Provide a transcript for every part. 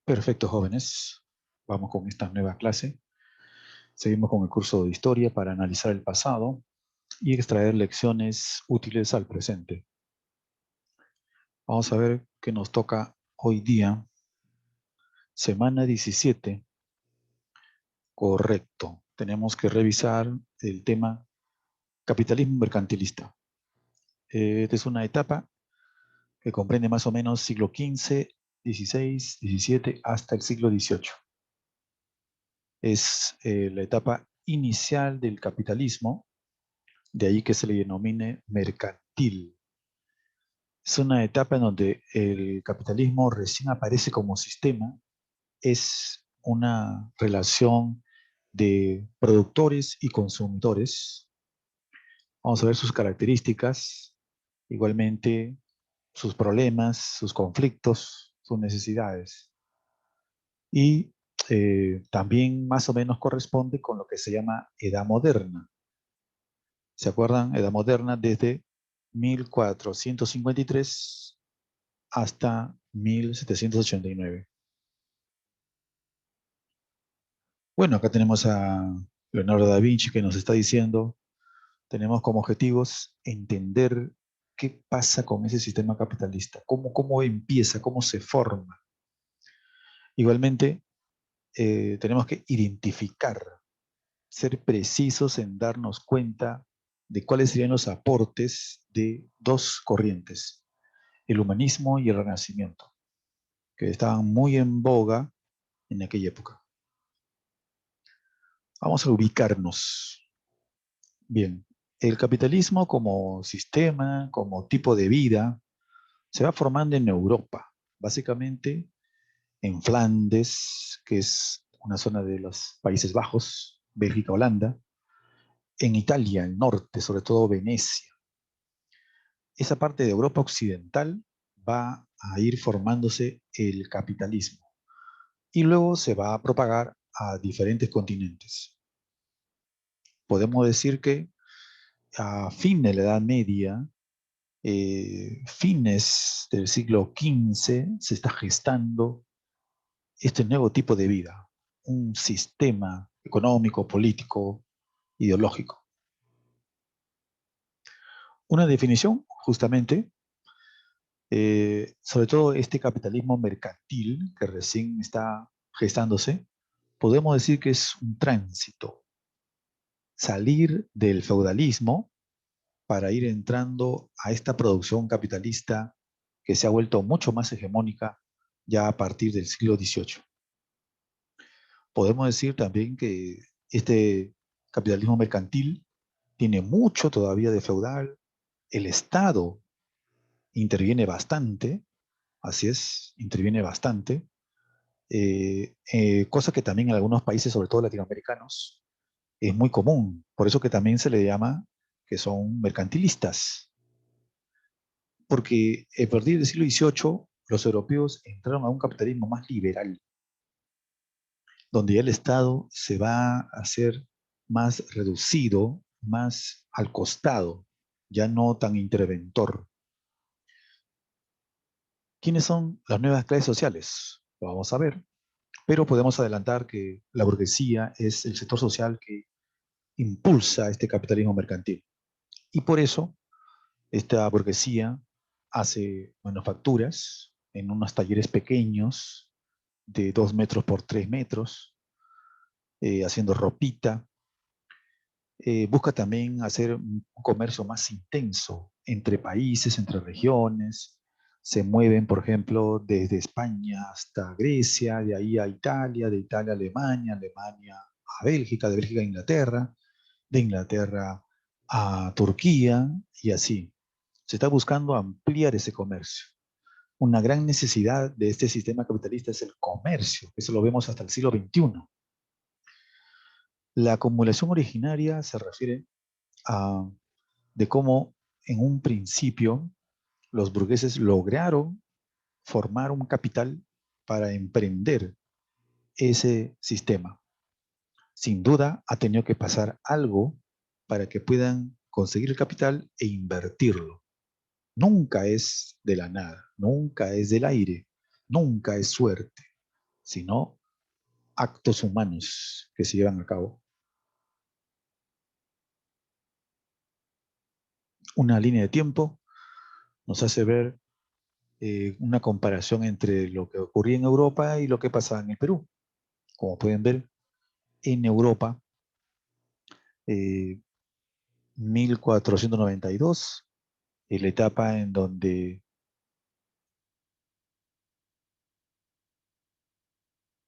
Perfecto, jóvenes. Vamos con esta nueva clase. Seguimos con el curso de historia para analizar el pasado y extraer lecciones útiles al presente. Vamos a ver qué nos toca hoy día. Semana 17. Correcto. Tenemos que revisar el tema capitalismo mercantilista. Esta es una etapa que comprende más o menos siglo XV, XVI, XVII hasta el siglo XVIII. Es la etapa inicial del capitalismo. De ahí que se le denomine mercantil. Es una etapa en donde el capitalismo recién aparece como sistema. Es una relación de productores y consumidores. Vamos a ver sus características, igualmente sus problemas, sus conflictos, sus necesidades. Y también más o menos corresponde con lo que se llama Edad Moderna. ¿Se acuerdan? Edad Moderna desde 1453 hasta 1789. Bueno, acá tenemos a Leonardo da Vinci que nos está diciendo, tenemos como objetivos entender qué pasa con ese sistema capitalista, cómo empieza, cómo se forma. Igualmente, tenemos que identificar, ser precisos en darnos cuenta de cuáles serían los aportes de dos corrientes, el humanismo y el renacimiento, que estaban muy en boga en aquella época. Vamos a ubicarnos. Bien, el capitalismo como sistema, como tipo de vida, se va formando en Europa, básicamente en Flandes, que es una zona de los Países Bajos, Bélgica, Holanda, en Italia, el norte, sobre todo Venecia. Esa parte de Europa occidental va a ir formándose el capitalismo y luego se va a propagar a diferentes continentes. Podemos decir que a fin de la Edad Media, fines del siglo XV, se está gestando este nuevo tipo de vida, un sistema económico, político, ideológico. Una definición, justamente, sobre todo este capitalismo mercantil que recién está gestándose, podemos decir que es un tránsito, salir del feudalismo para ir entrando a esta producción capitalista que se ha vuelto mucho más hegemónica ya a partir del siglo XVIII. Podemos decir también que este capitalismo mercantil tiene mucho todavía de feudal, el Estado interviene bastante, así es, interviene bastante, cosa que también en algunos países, sobre todo latinoamericanos, es muy común, por eso que también se le llama que son mercantilistas. Porque a partir del siglo XVIII los europeos entraron a un capitalismo más liberal, donde ya el Estado se va a hacer más reducido, más al costado, ya no tan interventor. ¿Quiénes son las nuevas clases sociales? Lo vamos a ver, pero podemos adelantar que la burguesía es el sector social que impulsa este capitalismo mercantil. Y por eso esta burguesía hace manufacturas en unos talleres pequeños de 2 metros por 3 metros, haciendo ropita. Busca también hacer un comercio más intenso entre países, entre regiones. Se mueven, por ejemplo, desde España hasta Grecia, de ahí a Italia, de Italia a Alemania, Alemania a Bélgica, de Bélgica a Inglaterra, de Inglaterra a Turquía y así. Se está buscando ampliar ese comercio. Una gran necesidad de este sistema capitalista es el comercio. Eso lo vemos hasta el siglo XXI. La acumulación originaria se refiere a de cómo en un principio los burgueses lograron formar un capital para emprender ese sistema. Sin duda ha tenido que pasar algo para que puedan conseguir el capital e invertirlo. Nunca es de la nada, nunca es del aire, nunca es suerte. sino actos humanos que se llevan a cabo. Una línea de tiempo nos hace ver una comparación entre lo que ocurría en Europa y lo que pasaba en el Perú. Como pueden ver, en Europa, 1492 es la etapa en donde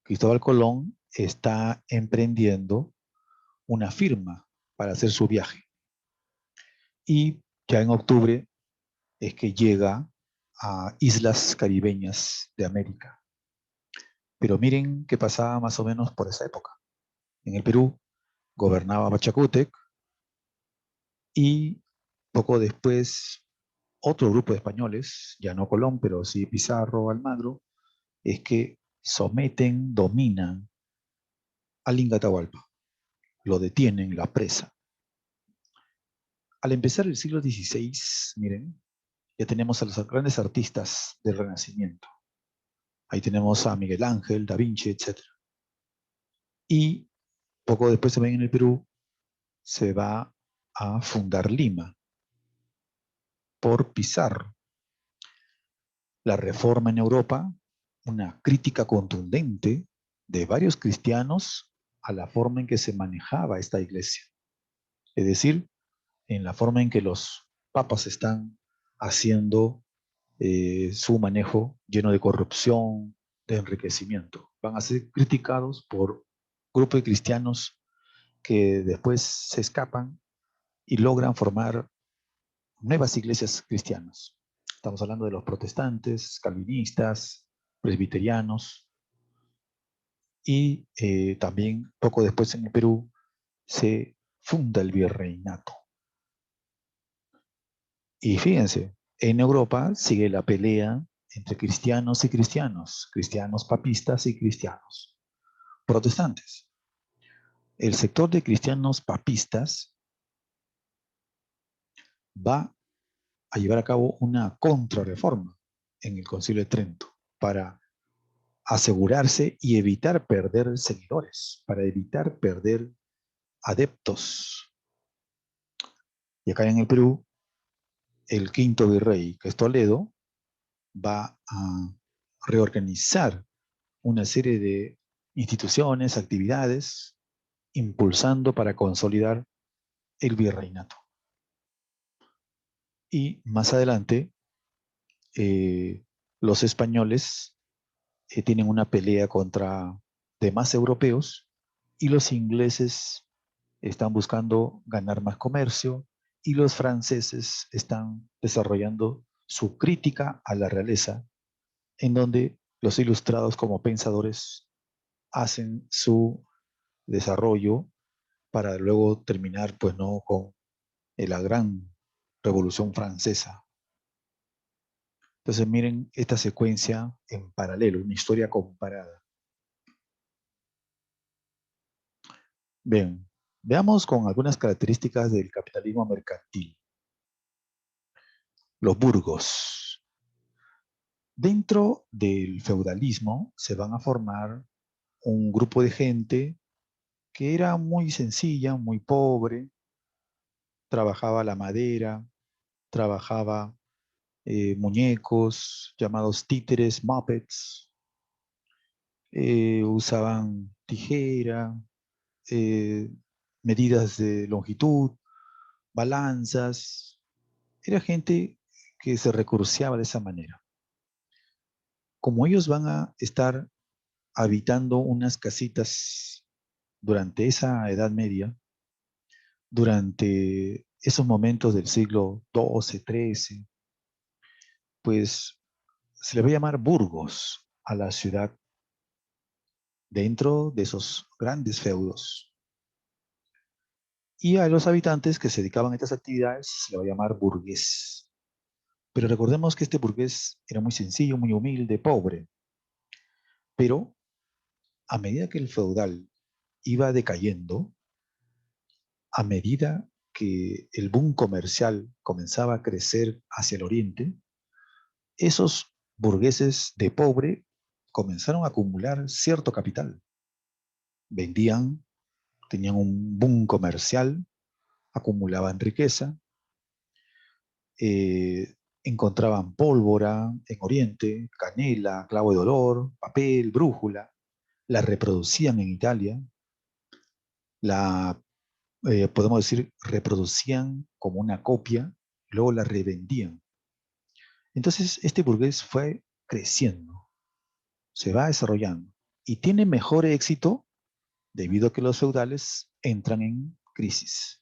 Cristóbal Colón está emprendiendo una firma para hacer su viaje. Y ya en octubre es que llega a islas caribeñas de América. Pero miren qué pasaba más o menos por esa época. En el Perú gobernaba Pachacútec y poco después otro grupo de españoles, ya no Colón, pero sí Pizarro, Almagro, es que someten, dominan al Ingatahualpa, lo detienen, la presa. Al empezar el siglo XVI, miren, ya tenemos a los grandes artistas del Renacimiento. Ahí tenemos a Miguel Ángel, Da Vinci, etc. Y poco después también en el Perú se va a fundar Lima por Pizarro. La reforma en Europa, una crítica contundente de varios cristianos a la forma en que se manejaba esta iglesia. Es decir, en la forma en que los papas están haciendo su manejo lleno de corrupción, de enriquecimiento. Van a ser criticados por grupos de cristianos que después se escapan y logran formar nuevas iglesias cristianas. Estamos hablando de los protestantes, calvinistas, presbiterianos y también poco después en el Perú se funda el virreinato. Y fíjense, en Europa sigue la pelea entre cristianos y cristianos, cristianos papistas y cristianos protestantes. El sector de cristianos papistas va a llevar a cabo una contrarreforma en el Concilio de Trento para asegurarse y evitar perder seguidores, para evitar perder adeptos. Y acá en el Perú, el quinto virrey, que es Toledo, va a reorganizar una serie de instituciones, actividades, impulsando para consolidar el virreinato. Y más adelante, eh, los españoles tienen una pelea contra demás europeos y los ingleses están buscando ganar más comercio y los franceses están desarrollando su crítica a la realeza, en donde los ilustrados como pensadores hacen su desarrollo para luego terminar, pues no, con la gran Revolución Francesa. Entonces miren esta secuencia en paralelo, una historia comparada. Bien, veamos con algunas características del capitalismo mercantil. Los burgos. Dentro del feudalismo se van a formar un grupo de gente que era muy sencilla, muy pobre, trabajaba la madera, trabajaba muñecos llamados títeres, muppets, usaban tijera, eh, medidas de longitud, balanzas. Era gente que se recurseaba de esa manera. Como ellos van a estar habitando unas casitas durante esa Edad Media, durante esos momentos del siglo XII, XIII, pues se le va a llamar burgos a la ciudad dentro de esos grandes feudos. Y a los habitantes que se dedicaban a estas actividades se le va a llamar burgués. Pero recordemos que este burgués era muy sencillo, muy humilde, pobre. Pero a medida que el feudal iba decayendo, a medida que el boom comercial comenzaba a crecer hacia el oriente, esos burgueses de pobre comenzaron a acumular cierto capital. Vendían, tenían un boom comercial, acumulaban riqueza, encontraban pólvora en Oriente, canela, clavo de olor, papel, brújula, la reproducían en Italia, la, podemos decir, reproducían como una copia, luego la revendían. Entonces, este burgués fue creciendo, se va desarrollando y tiene mejor éxito debido a que los feudales entran en crisis.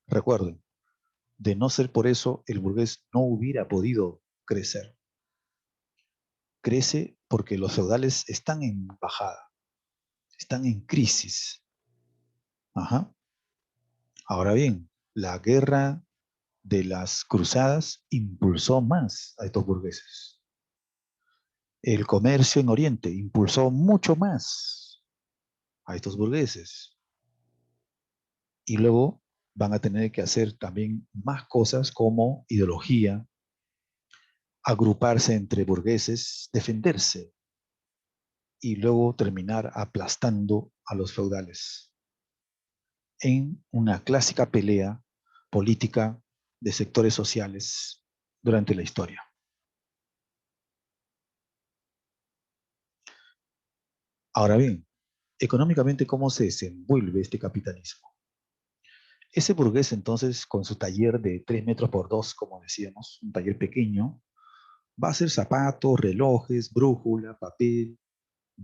Recuerden, de no ser por eso, el burgués no hubiera podido crecer. Crece porque los feudales están en bajada, están en crisis. Ajá. Ahora bien, la guerra de las cruzadas impulsó más a estos burgueses. El comercio en Oriente impulsó mucho más a estos burgueses. Y luego van a tener que hacer también más cosas como ideología, agruparse entre burgueses, defenderse y luego terminar aplastando a los feudales en una clásica pelea política de sectores sociales durante la historia. Ahora bien, económicamente, ¿cómo se desenvuelve este capitalismo? Ese burgués entonces, con su taller de 3 metros por 2, como decíamos, un taller pequeño, va a hacer zapatos, relojes, brújula, papel,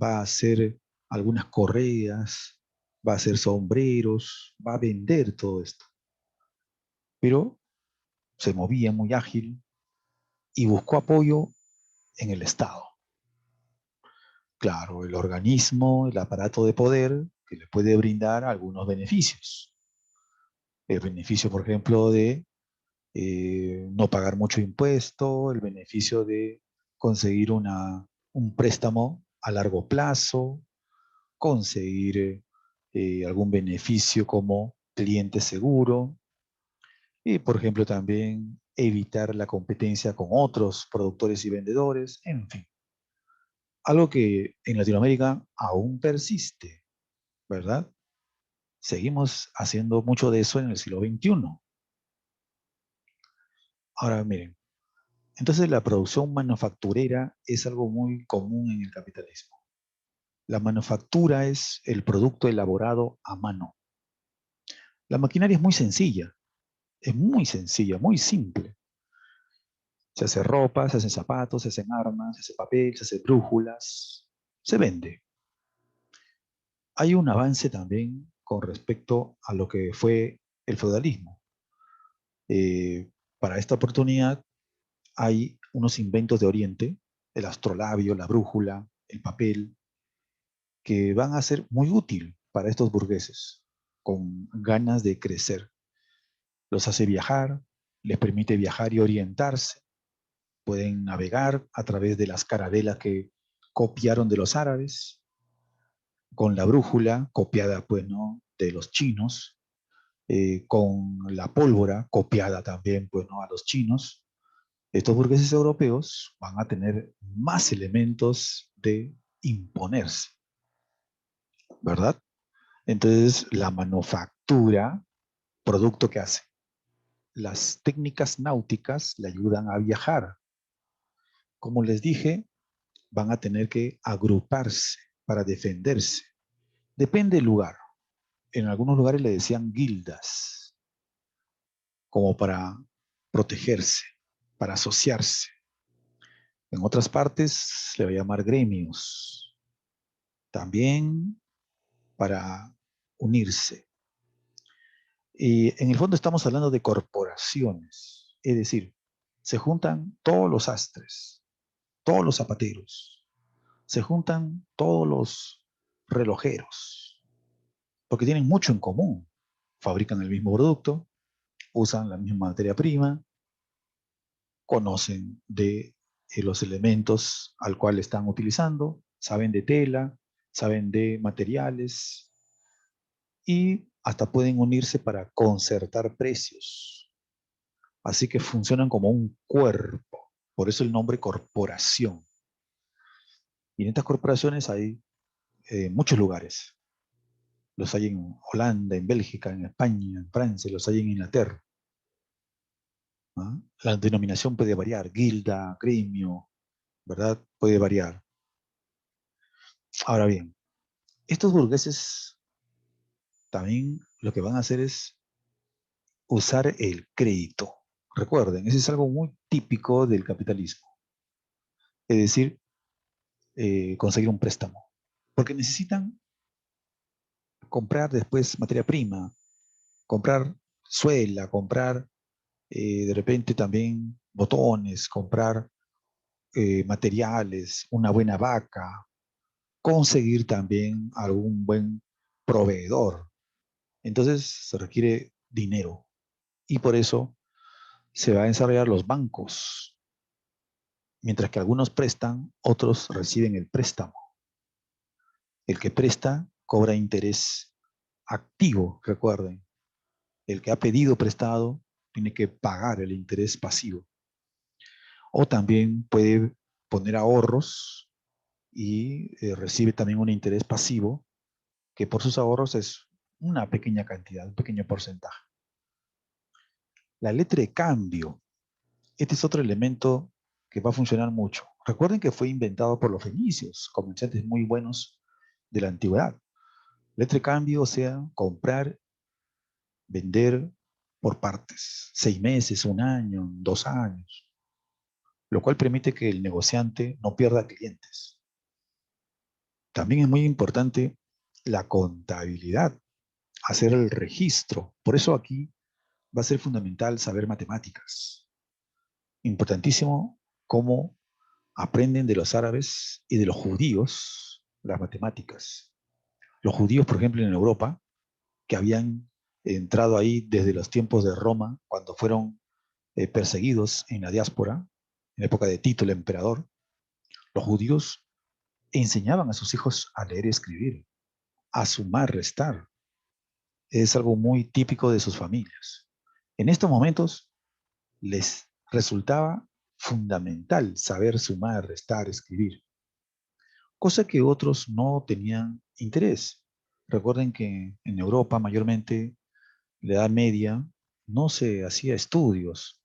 va a hacer algunas correas, va a hacer sombreros, va a vender todo esto. Pero se movía muy ágil y buscó apoyo en el Estado. Claro, el organismo, el aparato de poder que le puede brindar algunos beneficios. El beneficio, por ejemplo, de no pagar mucho impuesto, el beneficio de conseguir un préstamo a largo plazo, conseguir algún beneficio como cliente seguro y, por ejemplo, también evitar la competencia con otros productores y vendedores, en fin. Algo que en Latinoamérica aún persiste, ¿verdad? Seguimos haciendo mucho de eso en el siglo XXI. Ahora, miren, entonces la producción manufacturera es algo muy común en el capitalismo. La manufactura es el producto elaborado a mano. La maquinaria es muy sencilla, muy simple. Se hace ropa, se hacen zapatos, se hacen armas, se hace papel, se hace brújulas, se vende. Hay un avance también con respecto a lo que fue el feudalismo. Eh, para esta oportunidad hay unos inventos de Oriente, el astrolabio, la brújula, el papel, que van a ser muy útil para estos burgueses con ganas de crecer. Los hace viajar, les permite viajar y orientarse, pueden navegar a través de las carabelas que copiaron de los árabes, con la brújula copiada, pues, ¿no?, de los chinos, con la pólvora copiada también, pues, ¿no?, a los chinos. Estos burgueses europeos van a tener más elementos de imponerse, ¿verdad? Entonces, la manufactura, producto que hace. Las técnicas náuticas le ayudan a viajar. Como les dije, van a tener que agruparse para defenderse. Depende del lugar. En algunos lugares le decían guildas, como para protegerse, para asociarse. En otras partes le va a llamar gremios, también para unirse. Y en el fondo estamos hablando de corporaciones, es decir, se juntan todos los sastres, todos los zapateros, se juntan todos los relojeros, porque tienen mucho en común. Fabrican el mismo producto, usan la misma materia prima, conocen de los elementos al cual están utilizando, saben de tela, saben de materiales y hasta pueden unirse para concertar precios. Así que funcionan como un cuerpo, por eso el nombre corporación. Y en estas corporaciones hay muchos lugares. Los hay en Holanda, en Bélgica, en España, en Francia, los hay en Inglaterra. ¿Ah? La denominación puede variar, guilda, gremio, ¿verdad? Puede variar. Ahora bien, estos burgueses también lo que van a hacer es usar el crédito. Recuerden, eso es algo muy típico del capitalismo. Es decir, conseguir un préstamo. Porque necesitan comprar después materia prima, comprar suela, comprar de repente también botones, comprar materiales, una buena vaca, conseguir también algún buen proveedor. Entonces se requiere dinero y por eso se va a desarrollar los bancos. Mientras que algunos prestan, otros reciben el préstamo. El que presta cobra interés activo, recuerden. El que ha pedido prestado tiene que pagar el interés pasivo. O también puede poner ahorros y recibe también un interés pasivo, que por sus ahorros es una pequeña cantidad, un pequeño porcentaje. La letra de cambio. Este es otro elemento que va a funcionar mucho. Recuerden que fue inventado por los fenicios, comerciantes muy buenos de la antigüedad. Letra de cambio, o sea, comprar, vender por partes, 6 meses, un año, 2 años, lo cual permite que el negociante no pierda clientes. También es muy importante la contabilidad, hacer el registro. Por eso aquí va a ser fundamental saber matemáticas. Importantísimo cómo aprenden de los árabes y de los judíos las matemáticas. Los judíos, por ejemplo, en Europa, que habían entrado ahí desde los tiempos de Roma, cuando fueron perseguidos en la diáspora, en la época de Tito, el emperador, los judíos enseñaban a sus hijos a leer y escribir, a sumar, restar. Es algo muy típico de sus familias. En estos momentos les resultaba fundamental saber sumar, restar, escribir, cosa que otros no tenían interés. Recuerden que en Europa, mayormente, en la Edad Media, no se hacía estudios,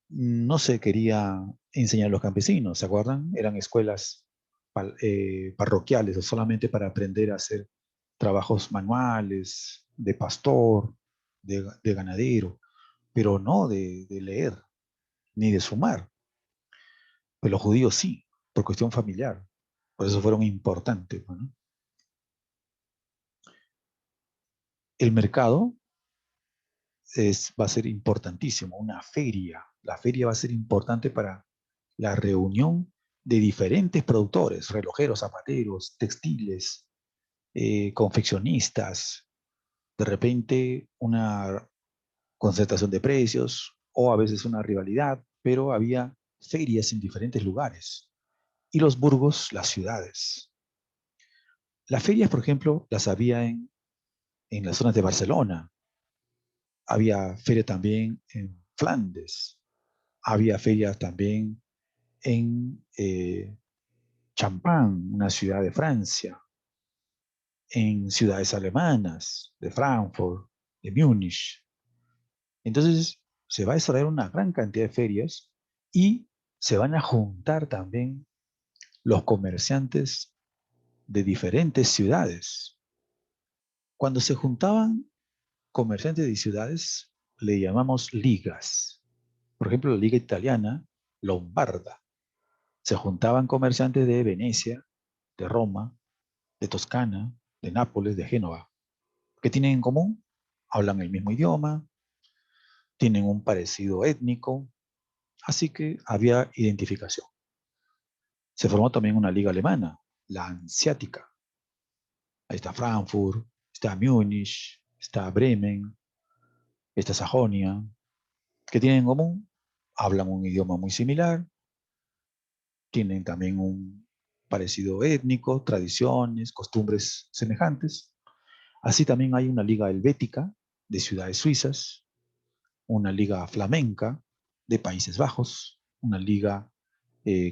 no se quería enseñar a los campesinos, ¿se acuerdan? Eran escuelas parroquiales o solamente para aprender a hacer trabajos manuales, de pastor, de ganadero, pero no de leer ni de sumar. Pero los judíos sí, por cuestión familiar. Por eso fueron importantes, ¿no? El mercado va a ser importantísimo, una feria. La feria va a ser importante para la reunión de diferentes productores, relojeros, zapateros, textiles, confeccionistas, de repente una concertación de precios o a veces una rivalidad, pero había ferias en diferentes lugares. Y los burgos, las ciudades. Las ferias, por ejemplo, las había en las zonas de Barcelona. Había feria también en Flandes. Había feria también en Champagne, una ciudad de Francia. En ciudades alemanas, de Frankfurt, de Múnich. Entonces, se va a desarrollar una gran cantidad de ferias y se van a juntar también los comerciantes de diferentes ciudades. Cuando se juntaban comerciantes de ciudades, le llamamos ligas. Por ejemplo, la liga italiana, lombarda. Se juntaban comerciantes de Venecia, de Roma, de Toscana, de Nápoles, de Génova. ¿Qué tienen en común? Hablan el mismo idioma, tienen un parecido étnico, así que había identificación. Se formó también una liga alemana, la Hanseática. Ahí está Frankfurt, está Múnich, está Bremen, está Sajonia. ¿Qué tienen en común? Hablan un idioma muy similar, tienen también un parecido étnico, tradiciones, costumbres semejantes. Así también hay una liga helvética de ciudades suizas, una liga flamenca de Países Bajos, una liga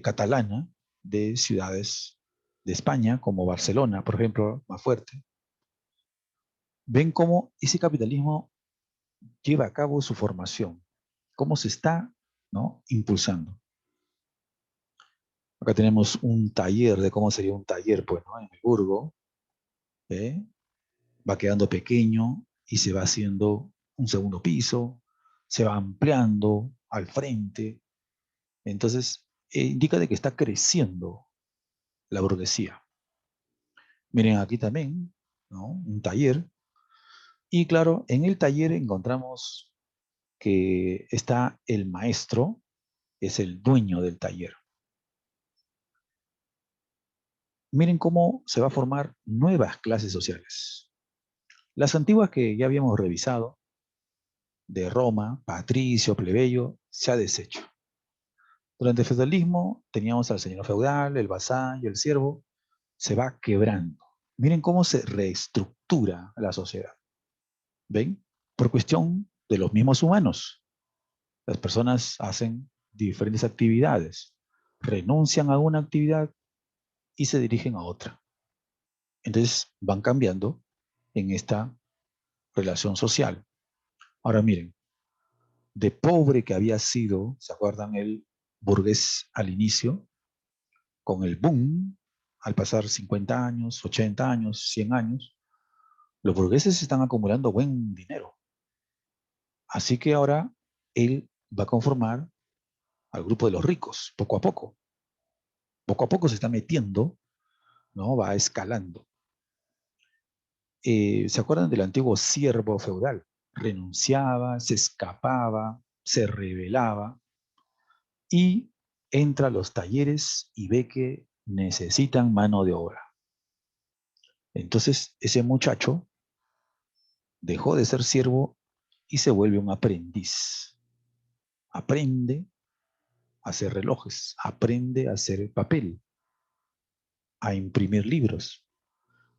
catalana de ciudades de España, como Barcelona, por ejemplo, más fuerte, ven cómo ese capitalismo lleva a cabo su formación, cómo se está, ¿no?, impulsando. Acá tenemos un taller de cómo sería un taller, pues, ¿no?, en el Burgo, ¿eh? Va quedando pequeño y se va haciendo un segundo piso, se va ampliando al frente. Entonces, indica de que está creciendo la burguesía. Miren aquí también, ¿no?, un taller. Y claro, en el taller encontramos que está el maestro, es el dueño del taller. Miren cómo se va a formar nuevas clases sociales. Las antiguas que ya habíamos revisado, de Roma, patricio, plebeyo, se ha deshecho. Durante el feudalismo teníamos al señor feudal, el vasallo, el siervo, se va quebrando. Miren cómo se reestructura la sociedad. ¿Ven? Por cuestión de los mismos humanos. Las personas hacen diferentes actividades, renuncian a una actividad y se dirigen a otra. Entonces van cambiando en esta relación social. Ahora miren, de pobre que había sido, ¿se acuerdan el burgués al inicio? Con el boom, al pasar 50 años, 80 años, 100 años, los burgueses están acumulando buen dinero. Así que ahora él va a conformar al grupo de los ricos, poco a poco. Poco a poco se está metiendo, ¿no? Va escalando. ¿Se acuerdan del antiguo siervo feudal? Renunciaba, se escapaba, se rebelaba y entra a los talleres y ve que necesitan mano de obra. Entonces ese muchacho dejó de ser siervo y se vuelve un aprendiz. Aprende a hacer relojes, aprende a hacer papel, a imprimir libros,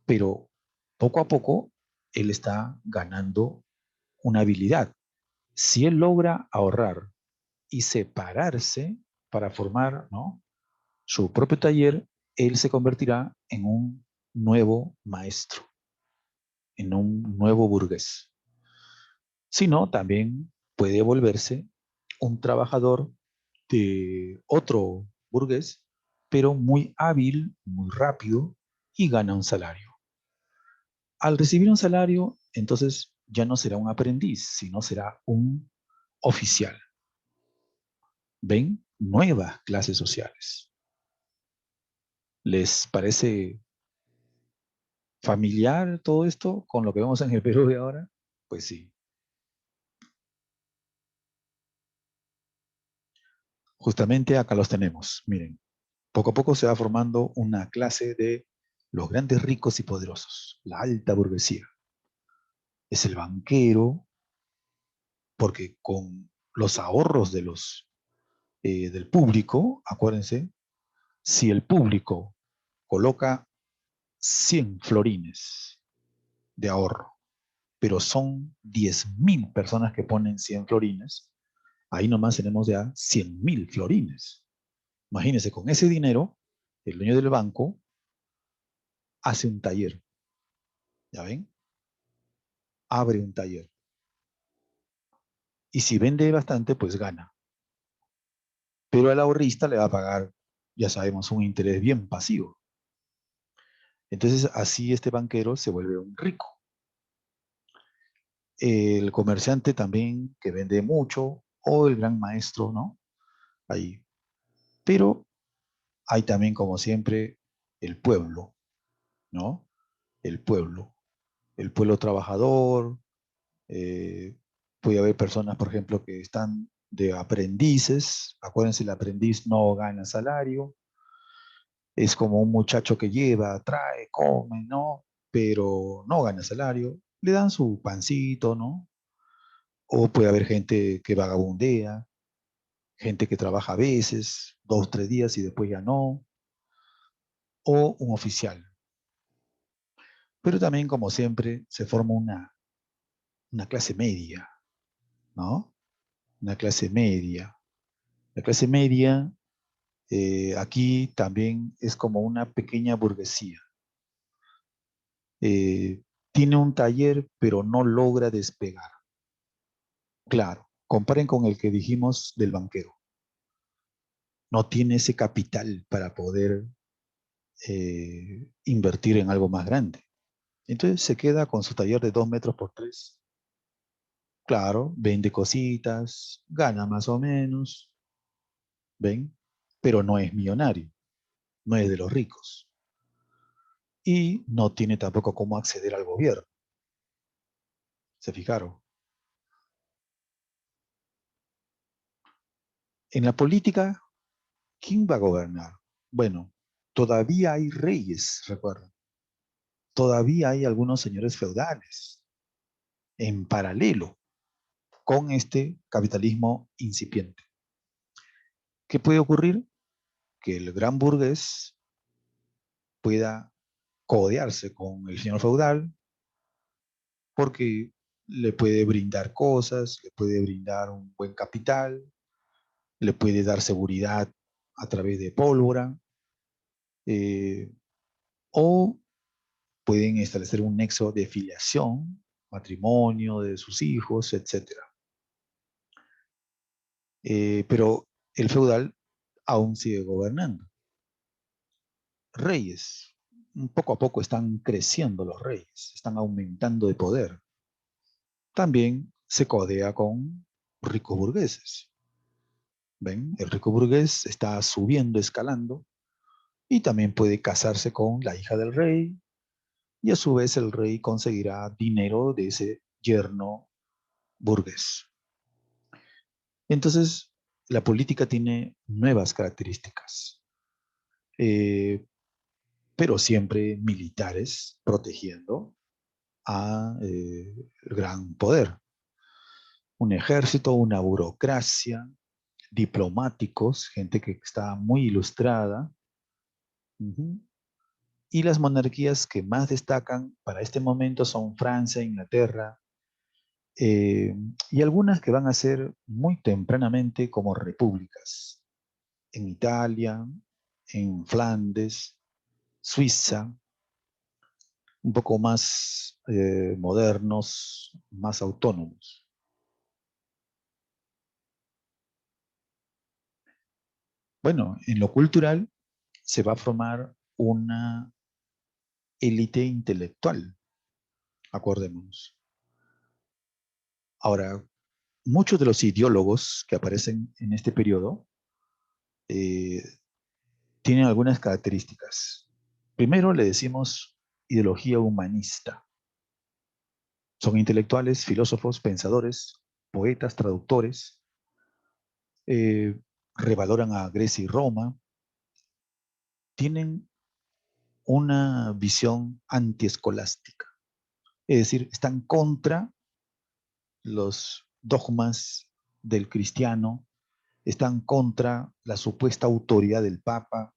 pero poco a poco él está ganando una habilidad. Si él logra ahorrar y separarse para formar, ¿no?, su propio taller, él se convertirá en un nuevo maestro, en un nuevo burgués. Si no, también puede volverse un trabajador de otro burgués, pero muy hábil, muy rápido y gana un salario. Al recibir un salario, entonces ya no será un aprendiz, sino será un oficial. ¿Ven? Nuevas clases sociales. ¿Les parece familiar todo esto con lo que vemos en el Perú de ahora? Pues sí. Justamente acá los tenemos. Miren, poco a poco se va formando una clase de los grandes ricos y poderosos, la alta burguesía. Es el banquero, porque con los ahorros del público, acuérdense, si el público coloca 100 florines de ahorro, pero son 10.000 personas que ponen 100 florines, ahí nomás tenemos ya 100.000 florines. Imagínense, con ese dinero, el dueño del banco hace un taller, ¿ya ven? Abre un taller. Y si vende bastante, pues gana. Pero al ahorrista le va a pagar, ya sabemos, un interés bien pasivo. Entonces, así este banquero se vuelve un rico. El comerciante también que vende mucho, o el gran maestro, ¿no? Ahí. Pero hay también, como siempre, el pueblo, ¿no? El pueblo. El pueblo trabajador. eh, Puede haber personas, por ejemplo, que están de aprendices. Acuérdense, el aprendiz no gana salario. Es como un muchacho que lleva, trae, come, ¿no? Pero no gana salario. Le dan su pancito, ¿no? O puede haber gente que vagabundea, gente que trabaja a veces, 2, 3 días y después ya no, o un oficial. Pero también, como siempre, se forma una clase media, ¿no? Una clase media. La clase media Aquí también es como una pequeña burguesía. Eh, Tiene un taller, pero no logra despegar. Claro, comparen con el que dijimos del banquero. No tiene ese capital para poder invertir en algo más grande. Entonces se queda con su taller de 2 metros por 3. Claro, vende cositas, gana más o menos, ¿ven? Pero no es millonario, no es de los ricos. Y no tiene tampoco cómo acceder al gobierno. ¿Se fijaron? En la política, ¿quién va a gobernar? Bueno, todavía hay reyes, recuerden. Todavía hay algunos señores feudales en paralelo con este capitalismo incipiente. ¿Qué puede ocurrir? Que el gran burgués pueda codearse con el señor feudal porque le puede brindar cosas, le puede brindar un buen capital, le puede dar seguridad a través de pólvora, eh, o pueden establecer un nexo de filiación, matrimonio de sus hijos, etcétera. Pero el feudal aún sigue gobernando. Reyes, poco a poco están creciendo los reyes, están aumentando de poder. También se codea con ricos burgueses. ¿Ven? El rico burgués está subiendo, escalando, y también puede casarse con la hija del rey, y a su vez el rey conseguirá dinero de ese yerno burgués. Entonces, la política tiene nuevas características, eh, pero siempre militares protegiendo el gran poder. Un ejército, una burocracia, diplomáticos, gente que está muy ilustrada. Ujú. Y las monarquías que más destacan para este momento son Francia, Inglaterra, eh, y algunas que van a ser muy tempranamente como repúblicas, en Italia, en Flandes, Suiza, un poco más modernos, más autónomos. Bueno, en lo cultural se va a formar una élite intelectual, acordémonos. Ahora, muchos de los ideólogos que aparecen en este periodo eh, tienen algunas características. Primero le decimos ideología humanista. Son intelectuales, filósofos, pensadores, poetas, traductores, eh, revaloran a Grecia y Roma, tienen una visión antiescolástica, es decir, están contra los dogmas del cristiano, están contra la supuesta autoridad del Papa,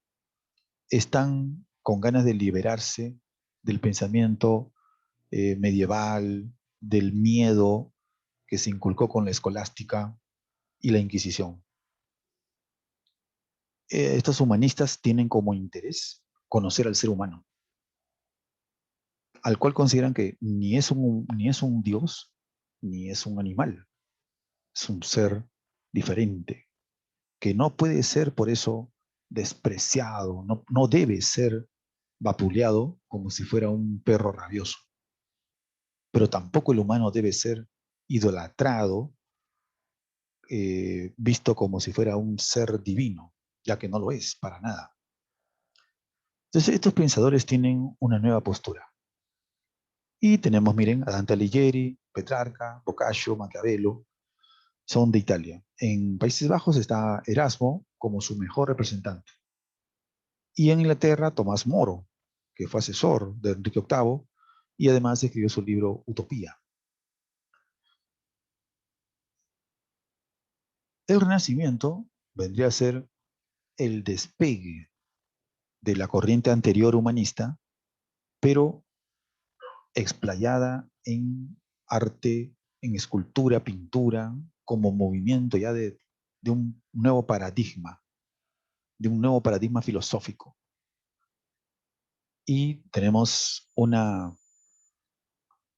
están con ganas de liberarse del pensamiento medieval, del miedo que se inculcó con la escolástica y la Inquisición. Estos humanistas tienen como interés conocer al ser humano, al cual consideran que ni es un dios, ni es un animal, es un ser diferente, que no puede ser por eso despreciado, no debe ser vapuleado como si fuera un perro rabioso, pero tampoco el humano debe ser idolatrado, visto como si fuera un ser divino, ya que no lo es para nada. Entonces, estos pensadores tienen una nueva postura. Y tenemos, miren, a Dante Alighieri, Petrarca, Boccaccio, Maquiavelo, son de Italia. En Países Bajos está Erasmo como su mejor representante. Y en Inglaterra, Tomás Moro, que fue asesor de Enrique VIII y además escribió su libro Utopía. El Renacimiento vendría a ser el despegue de la corriente anterior humanista, pero explayada en arte, en escultura, pintura, como movimiento ya de un nuevo paradigma. de un nuevo paradigma filosófico. Y tenemos una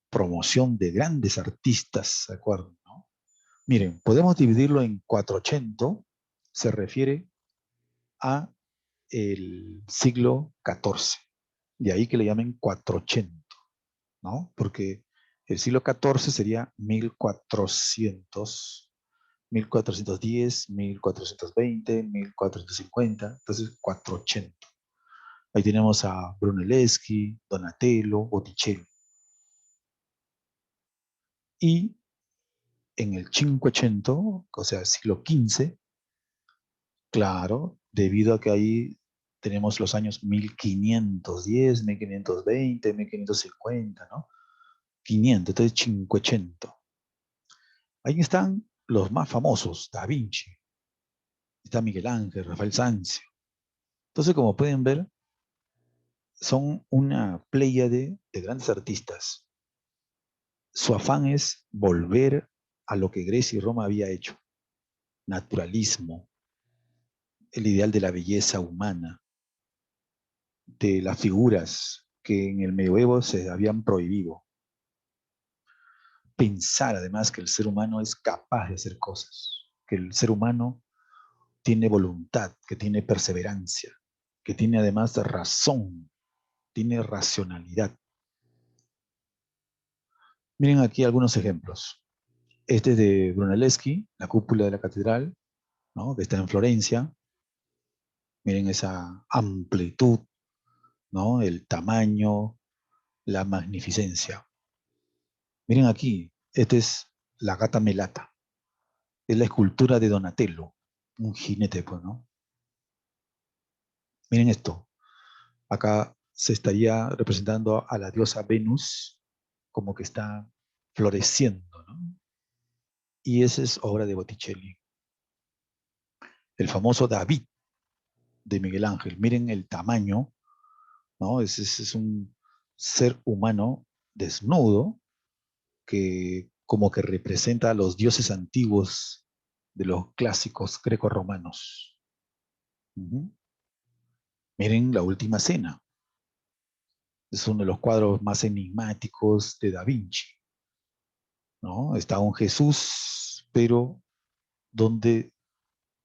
promoción de grandes artistas, ¿de acuerdo? ¿No? Miren, podemos dividirlo en 480, se refiere a el siglo XIV, de ahí que le llamen 480, ¿no? Porque el siglo XIV sería 1400, 1410, 1420, 1450, entonces 480. Ahí tenemos a Brunelleschi, Donatello, Botticelli. Y en el 580, o sea, siglo XV, claro, debido a que ahí tenemos los años 1510, 1520, 1550, ¿no? 500, entonces 580. Ahí están los más famosos, Da Vinci, está Miguel Ángel, Rafael Sanzio. Entonces, como pueden ver, son una pléyade de grandes artistas. Su afán es volver a lo que Grecia y Roma había hecho, naturalismo, el ideal de la belleza humana, de las figuras que en el medioevo se habían prohibido. Pensar además que el ser humano es capaz de hacer cosas, que el ser humano tiene voluntad, que tiene perseverancia, que tiene además razón, tiene racionalidad. Miren aquí algunos ejemplos. Este es de Brunelleschi, la cúpula de la catedral, ¿no? Que está en Florencia. Miren esa amplitud, ¿no? El tamaño, la magnificencia. Miren aquí, esta es la gata melata. Es la escultura de Donatello, un jinete, pues, ¿no? Miren esto. Acá se estaría representando a la diosa Venus como que está floreciendo, ¿no? Y esa es obra de Botticelli. El famoso David de Miguel Ángel. Miren el tamaño, ¿no? Es un ser humano desnudo que como que representa a los dioses antiguos de los clásicos greco-romanos. Uh-huh. Miren la última cena. Es uno de los cuadros más enigmáticos de Da Vinci, ¿no? Está un Jesús, pero donde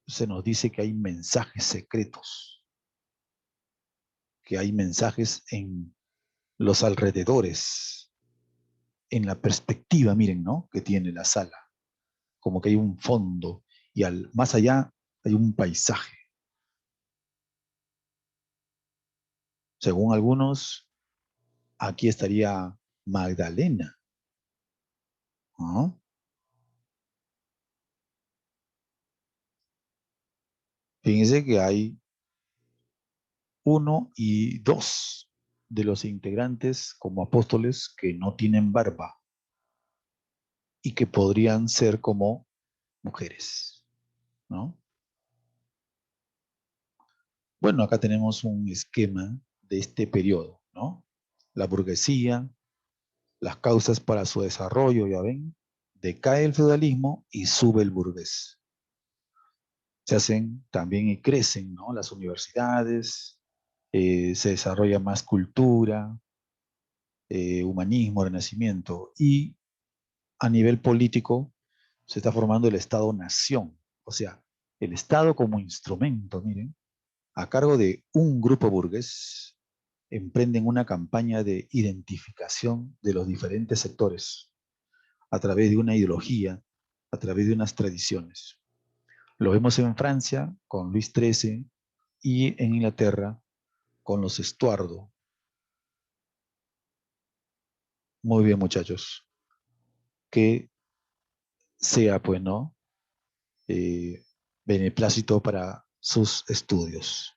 se nos dice que hay mensajes secretos, que hay mensajes en los alrededores, en la perspectiva, miren, ¿no? Que tiene la sala, como que hay un fondo y más allá hay un paisaje. Según algunos, aquí estaría Magdalena, ¿no? Fíjense que hay uno y dos de los integrantes como apóstoles que no tienen barba y que podrían ser como mujeres, ¿no? Bueno, acá tenemos un esquema de este periodo, ¿no? La burguesía, las causas para su desarrollo, ya ven, decae el feudalismo y sube el burgués. Se hacen también y crecen, ¿no? Las universidades, se desarrolla más cultura, humanismo, renacimiento, y a nivel político se está formando el Estado-nación, o sea, el Estado como instrumento, miren, a cargo de un grupo burgués, emprenden una campaña de identificación de los diferentes sectores a través de una ideología, a través de unas tradiciones. Lo vemos en Francia con Luis XIII y en Inglaterra con los Estuardo. Muy bien, muchachos. Que sea, pues, ¿no? Beneplácito para sus estudios.